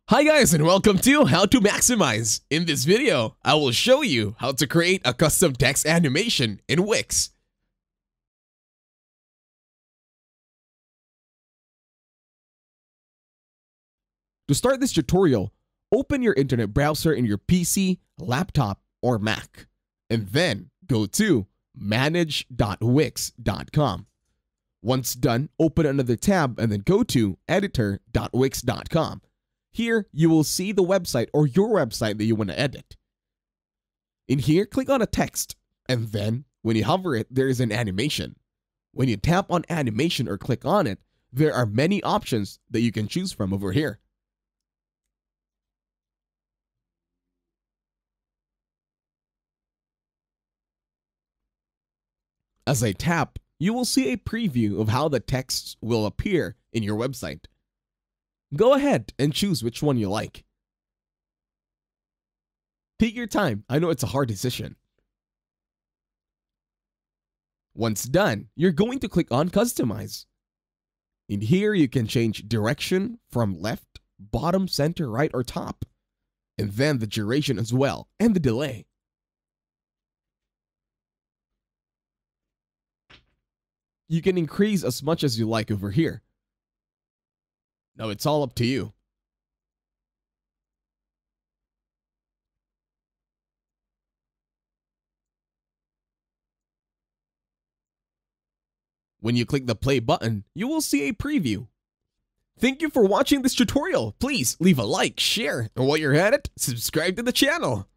Hi guys and welcome to How to Maximize. In this video, I will show you how to create a custom text animation in Wix. To start this tutorial, open your internet browser in your PC, laptop, or Mac, and then go to manage.wix.com. Once done, open another tab and then go to editor.wix.com. Here, you will see the website or your website that you want to edit. In here, click on a text, and then when you hover it, there is an animation. When you tap on animation or click on it, there are many options that you can choose from over here. As I tap, you will see a preview of how the text will appear in your website. Go ahead and choose which one you like. Take your time, I know it's a hard decision. Once done, you're going to click on Customize. In here, you can change direction from left, bottom, center, right, or top, and then the duration as well, and the delay. You can increase as much as you like over here. Now it's all up to you. When you click the play button, you will see a preview. Thank you for watching this tutorial. Please leave a like, share, and while you're at it, subscribe to the channel.